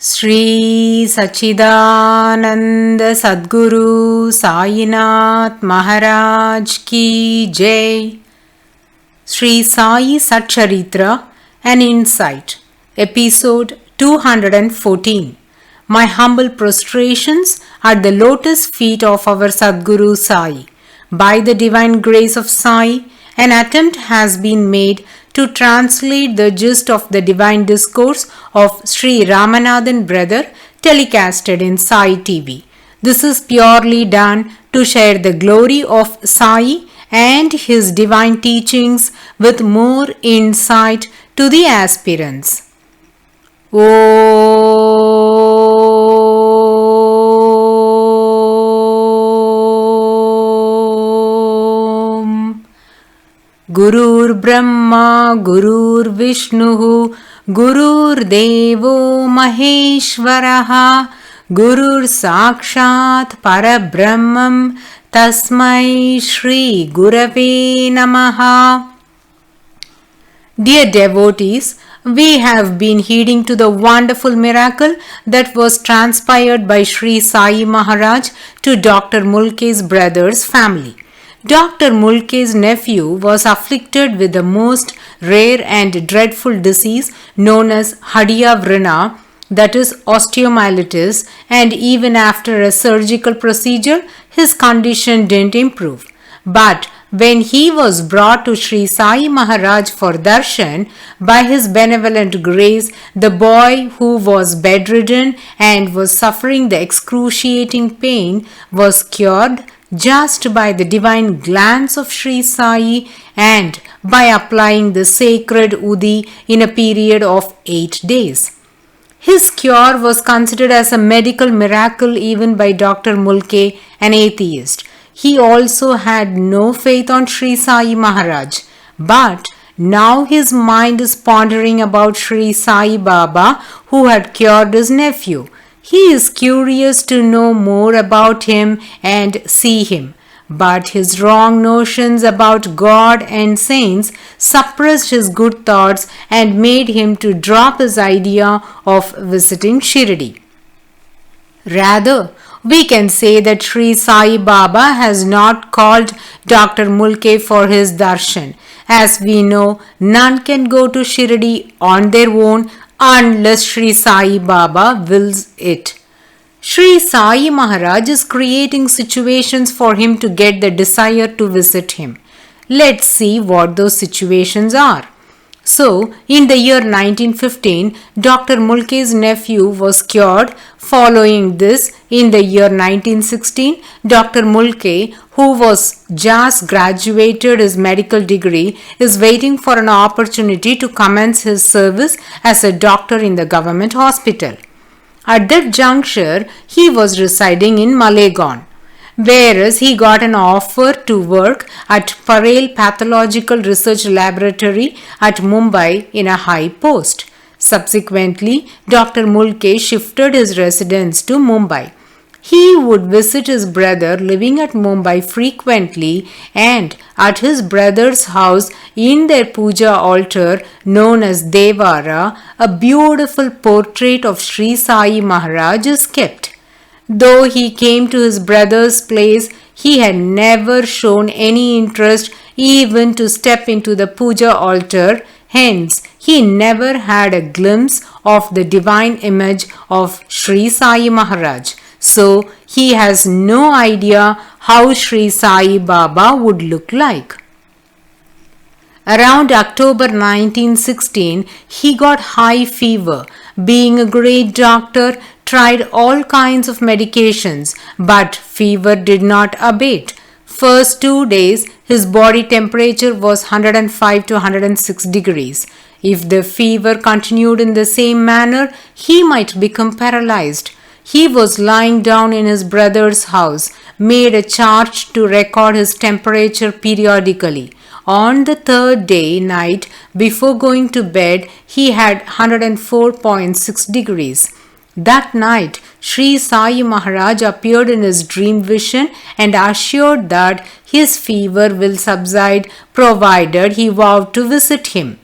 Sri Sachidananda Sadguru Sainath Maharaj Ki Jai. Sri Sai SATCHARITRA, an insight. Episode 214. My humble prostrations at the lotus feet of our Sadguru Sai. By the divine grace of Sai, an attempt has been made to translate the gist of the divine discourse of Sri Ramanathan brother telecasted in Sai TV. This is purely done to share the glory of Sai and his divine teachings with more insight to the aspirants. Gurur Brahma, Gurur Vishnu, Gurur Devo Maheshwaraha, Gurur Sakshat Parabrahmam, Tasmai Shri Gurave Namaha. Dear devotees, we have been heeding to the wonderful miracle that was transpired by Sri Sai Maharaj to Dr. Mulke's brother's family. Dr. Mulke's nephew was afflicted with the most rare and dreadful disease known as Hadiya Vrina, that is osteomyelitis, and even after a surgical procedure, his condition didn't improve. But when he was brought to Sri Sai Maharaj for darshan, by his benevolent grace, the boy who was bedridden and was suffering the excruciating pain was cured just by the divine glance of Sri Sai and by applying the sacred Udi in a period of 8 days. His cure was considered as a medical miracle even by Dr. Mulke, an atheist. He also had no faith on Sri Sai Maharaj, but now his mind is pondering about Sri Sai Baba who had cured his nephew. He is curious to know more about him and see him, but his wrong notions about God and saints suppressed his good thoughts and made him to drop his idea of visiting Shirdi. Rather, we can say that Sri Sai Baba has not called Dr. Mulke for his darshan. As we know, none can go to Shirdi on their own unless Sri Sai Baba wills it. Sri Sai Maharaj is creating situations for him to get the desire to visit him. Let's see what those situations are. So, in the year 1915, Dr. Mulke's nephew was cured. Following this, in the year 1916, Dr. Mulke, who was just graduated his medical degree, is waiting for an opportunity to commence his service as a doctor in the government hospital. At that juncture, he was residing in Malegaon, whereas he got an offer to work at Parel Pathological Research Laboratory at Mumbai in a high post. Subsequently, Dr. Mulke shifted his residence to Mumbai. He would visit his brother living at Mumbai frequently, and at his brother's house in their puja altar known as Devara, a beautiful portrait of Sri Sai Maharaj is kept. Though he came to his brother's place, he had never shown any interest even to step into the puja altar. Hence, he never had a glimpse of the divine image of Sri Sai Maharaj. So, he has no idea how Sri Sai Baba would look like. Around October 1916, he got high fever. Being a great doctor, tried all kinds of medications, but fever did not abate. First 2 days, his body temperature was 105 to 106 degrees. If the fever continued in the same manner, he might become paralyzed. He was lying down in his brother's house, made a charge to record his temperature periodically. On the third day night, before going to bed, he had 104.6 degrees. That night, Sri Sai Maharaj appeared in his dream vision and assured that his fever will subside provided he vowed to visit him.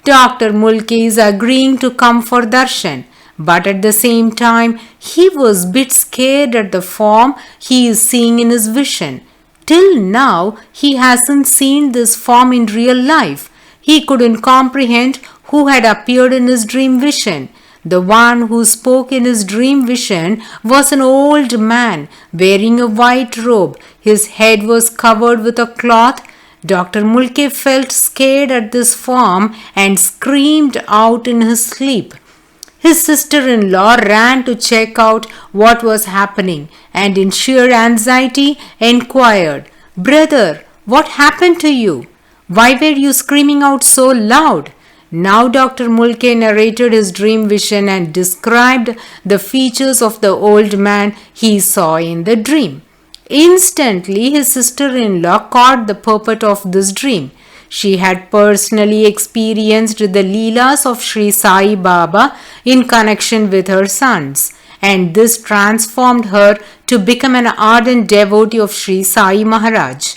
Dr. Mulke is agreeing to come for darshan, but at the same time, he was a bit scared at the form he is seeing in his vision. Till now, he hasn't seen this form in real life. He couldn't comprehend who had appeared in his dream vision. The one who spoke in his dream vision was an old man wearing a white robe. His head was covered with a cloth. Dr. Mulke felt scared at this form and screamed out in his sleep. His sister-in-law ran to check out what was happening and in sheer anxiety inquired, "Brother, what happened to you? Why were you screaming out so loud?" Now Dr. Mulke narrated his dream vision and described the features of the old man he saw in the dream. Instantly, his sister-in-law caught the purport of this dream. She had personally experienced the Leelas of Sri Sai Baba in connection with her sons, and this transformed her to become an ardent devotee of Sri Sai Maharaj.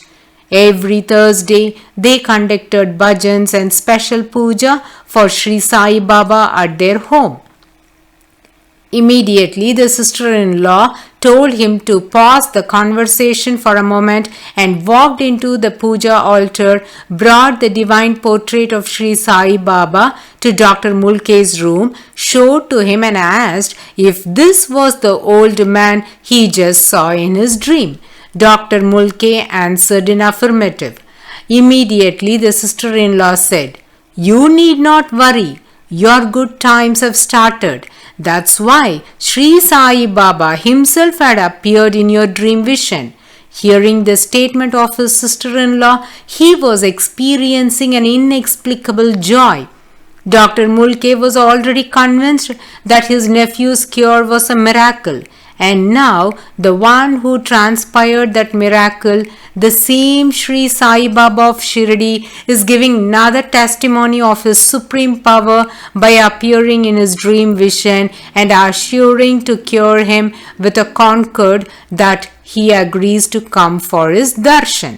Every Thursday, they conducted bhajans and special puja for Sri Sai Baba at their home. Immediately, the sister-in-law told him to pause the conversation for a moment and walked into the puja altar, brought the divine portrait of Sri Sai Baba to Dr. Mulke's room, showed to him and asked if this was the old man he just saw in his dream. Dr. Mulke answered in affirmative. Immediately, the sister-in-law said, "You need not worry. Your good times have started. That's why Sri Sai Baba himself had appeared in your dream vision." Hearing the statement of his sister-in-law, he was experiencing an inexplicable joy. Dr. Mulke was already convinced that his nephew's cure was a miracle, and now the one who transpired that miracle, the same Sri Sai Baba of Shirdi, is giving another testimony of his supreme power by appearing in his dream vision and assuring to cure him with a concord that he agrees to come for his darshan.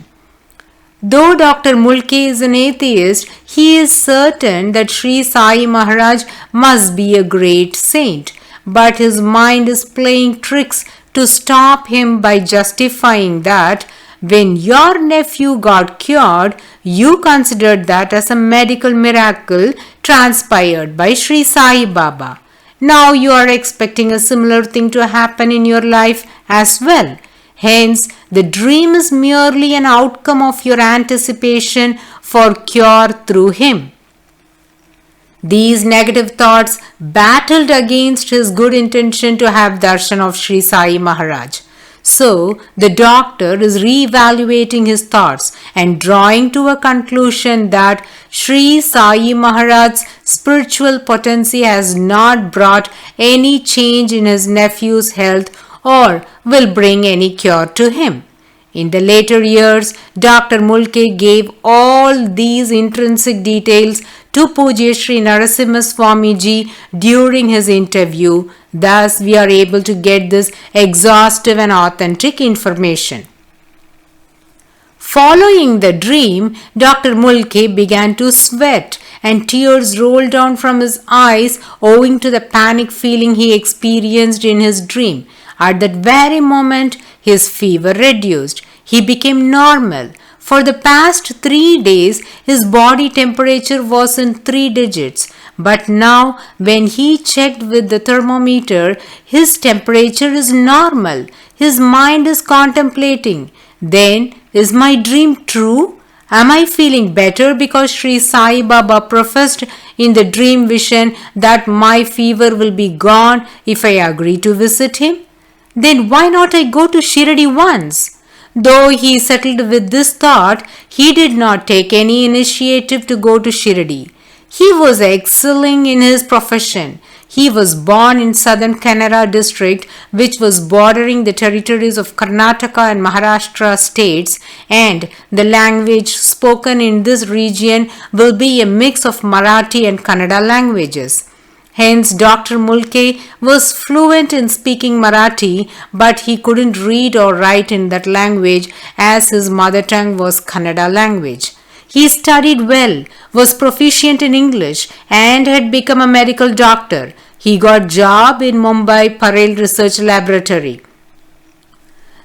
Though Dr. Mulke is an atheist, he is certain that Sri Sai Maharaj must be a great saint, but his mind is playing tricks to stop him by justifying that when your nephew got cured, you considered that as a medical miracle transpired by Sri Sai Baba. Now you are expecting a similar thing to happen in your life as well. Hence, the dream is merely an outcome of your anticipation for cure through him. These negative thoughts battled against his good intention to have darshan of Sri Sai Maharaj. So, the doctor is re-evaluating his thoughts and drawing to a conclusion that Sri Sai Maharaj's spiritual potency has not brought any change in his nephew's health or will bring any cure to him. In the later years, Dr. Mulke gave all these intrinsic details to Pujya Sri Narasimha Swamiji during his interview. Thus, we are able to get this exhaustive and authentic information. Following the dream, Dr. Mulke began to sweat and tears rolled down from his eyes owing to the panic feeling he experienced in his dream. At that very moment, his fever reduced. He became normal. For the past 3 days, his body temperature was in 3 digits. But now, when he checked with the thermometer, his temperature is normal. His mind is contemplating. Then, is my dream true? Am I feeling better because Sri Sai Baba professed in the dream vision that my fever will be gone if I agree to visit him? Then why not I go to Shirdi once? Though he settled with this thought, he did not take any initiative to go to Shirdi. He was excelling in his profession. He was born in southern Kannada district, which was bordering the territories of Karnataka and Maharashtra states, and the language spoken in this region will be a mix of Marathi and Kannada languages. Hence, Dr. Mulke was fluent in speaking Marathi, but he couldn't read or write in that language as his mother tongue was Kannada language. He studied well, was proficient in English, and had become a medical doctor. He got job in Mumbai Parel Research Laboratory.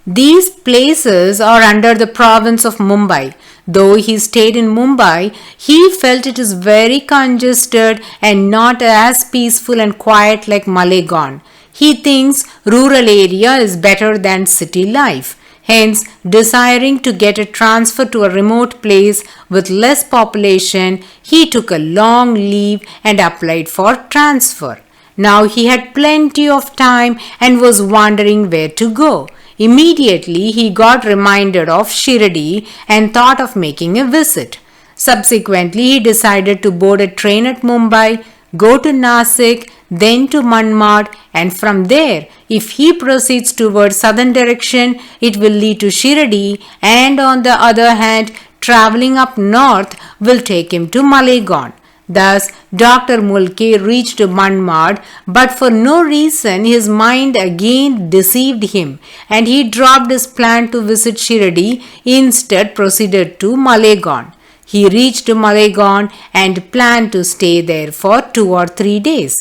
These places are under the province of Mumbai. Though he stayed in Mumbai, he felt it is very congested and not as peaceful and quiet like Malegaon. He thinks rural area is better than city life. Hence, desiring to get a transfer to a remote place with less population, he took a long leave and applied for transfer. Now he had plenty of time and was wondering where to go. Immediately he got reminded of Shirdi and thought of making a visit. Subsequently, he decided to board a train at Mumbai, go to Nasik, then to Manmad, and from there, if he proceeds towards southern direction, it will lead to Shirdi, and on the other hand, traveling up north will take him to Malegaon. Thus, Dr. Mulke reached Manmad, but for no reason his mind again deceived him, and he dropped his plan to visit Shirdi, instead proceeded to Malegaon. He reached Malegaon and planned to stay there for 2 or 3 days.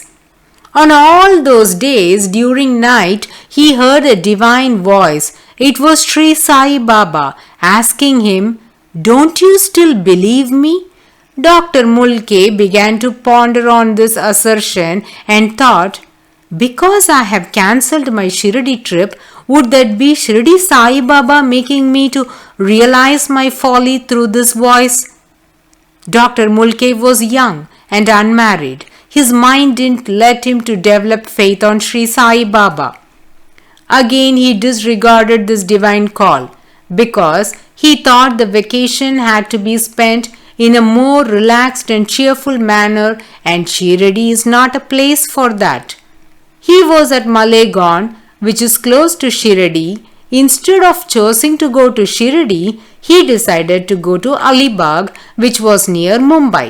On all those days, during night, he heard a divine voice. It was Sri Sai Baba asking him, "Don't you still believe me?" Dr. Mulke began to ponder on this assertion and thought, because I have cancelled my Shirdi trip, would that be Shirdi Sai Baba making me to realize my folly through this voice? Dr. Mulke was young and unmarried. His mind didn't let him to develop faith on Sri Sai Baba. Again he disregarded this divine call because he thought the vacation had to be spent in a more relaxed and cheerful manner, and Shirdi is not a place for that. He was at Malegaon, which is close to Shirdi. Instead of choosing to go to Shirdi, he decided to go to Alibag, which was near Mumbai.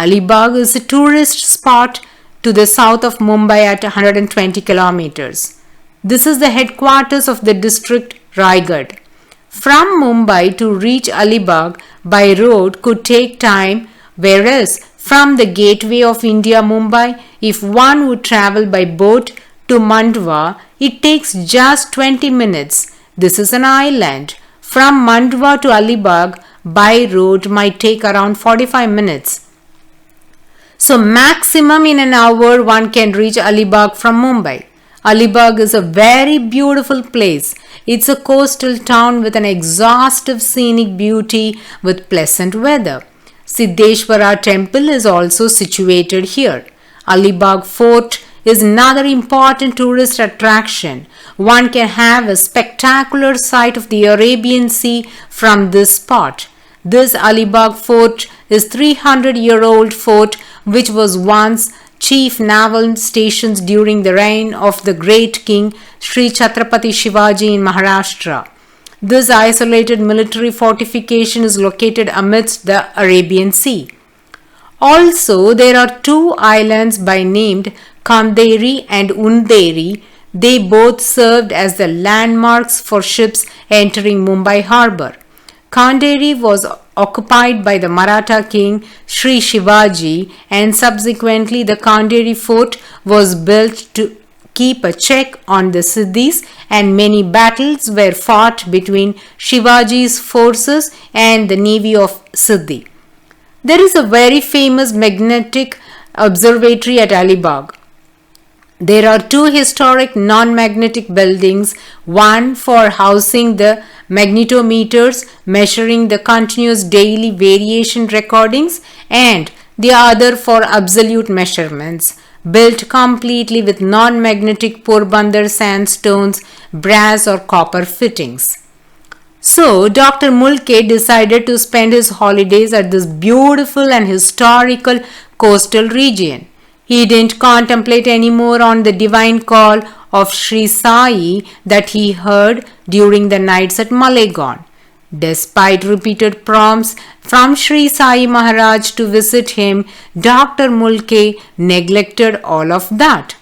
Alibag is a tourist spot to the south of Mumbai at 120 kilometers. This is the headquarters of the district Raigad. From Mumbai to reach Alibag by road could take time, whereas from the gateway of India, Mumbai, if one would travel by boat to Mandwa, it takes just 20 minutes. This is an island. From Mandwa to Alibag by road might take around 45 minutes. So maximum in an hour one can reach Alibag from Mumbai. Alibag is a very beautiful place. It's a coastal town with an exhaustive scenic beauty with pleasant weather. Siddheshwara temple is also situated here. Alibag Fort is another important tourist attraction. One can have a spectacular sight of the Arabian Sea from this spot. This Alibag Fort is 300-year-old fort which was once chief naval stations during the reign of the great king Sri Chhatrapati Shivaji in Maharashtra. This isolated military fortification is located amidst the Arabian Sea. Also, there are 2 islands by named Kanderi and Underi. They both served as the landmarks for ships entering Mumbai harbour. Kanderi was occupied by the Maratha king Sri Shivaji, and subsequently the Kanderi fort was built to keep a check on the Siddhis, and many battles were fought between Shivaji's forces and the navy of Siddhi. There is a very famous magnetic observatory at Alibag. There are 2 historic non-magnetic buildings, one for housing the magnetometers measuring the continuous daily variation recordings and the other for absolute measurements, built completely with non-magnetic Porbandar sandstones, brass or copper fittings. So, Dr. Mulke decided to spend his holidays at this beautiful and historical coastal region. He didn't contemplate anymore on the divine call of Sri Sai that he heard during the nights at Malegaon. Despite repeated prompts from Sri Sai Maharaj to visit him, Dr. Mulke neglected all of that.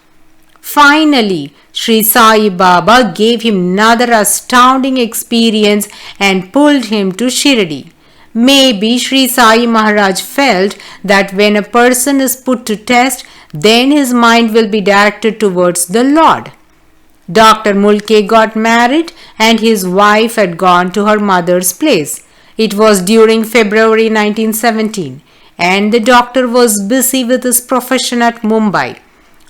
Finally, Sri Sai Baba gave him another astounding experience and pulled him to Shirdi. Maybe Sri Sai Maharaj felt that when a person is put to test, then his mind will be directed towards the Lord. Dr. Mulke got married and his wife had gone to her mother's place. It was during February 1917 and the doctor was busy with his profession at Mumbai.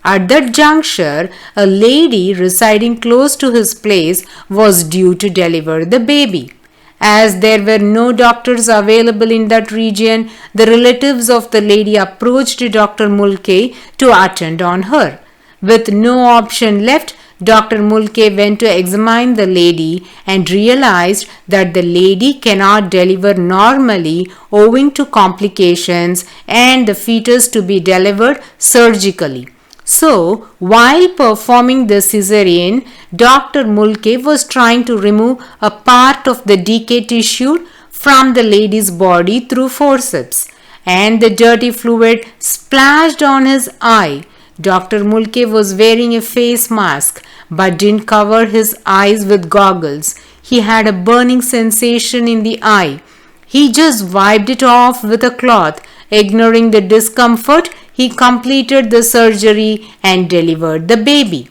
At that juncture, a lady residing close to his place was due to deliver the baby. As there were no doctors available in that region, the relatives of the lady approached Dr. Mulke to attend on her. With no option left, Dr. Mulke went to examine the lady and realized that the lady cannot deliver normally owing to complications and the fetus to be delivered surgically. So, while performing the cesarean, Dr. Mulke was trying to remove a part of the decayed tissue from the lady's body through forceps, and the dirty fluid splashed on his eye. Dr. Mulke was wearing a face mask but didn't cover his eyes with goggles. He had a burning sensation in the eye. He just wiped it off with a cloth. Ignoring the discomfort, he completed the surgery and delivered the baby.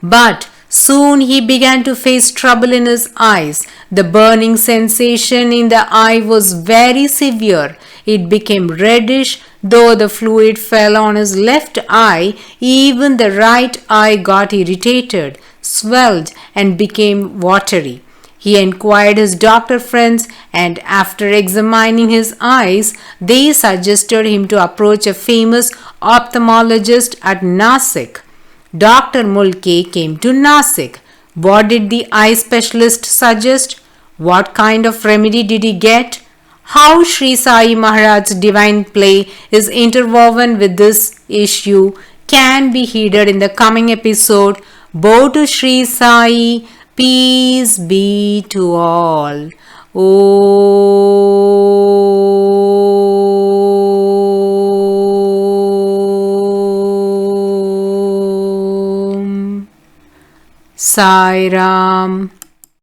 But soon he began to face trouble in his eyes. The burning sensation in the eye was very severe. It became reddish. Though the fluid fell on his left eye, even the right eye got irritated, swelled, and became watery. He inquired his doctor friends, and after examining his eyes, they suggested him to approach a famous ophthalmologist at Nasik. Dr. Mulke came to Nasik. What did the eye specialist suggest? What kind of remedy did he get? How Sri Sai Maharaj's divine play is interwoven with this issue can be heeded in the coming episode. Bow to Sri Sai, peace be to all. Om Sai Ram.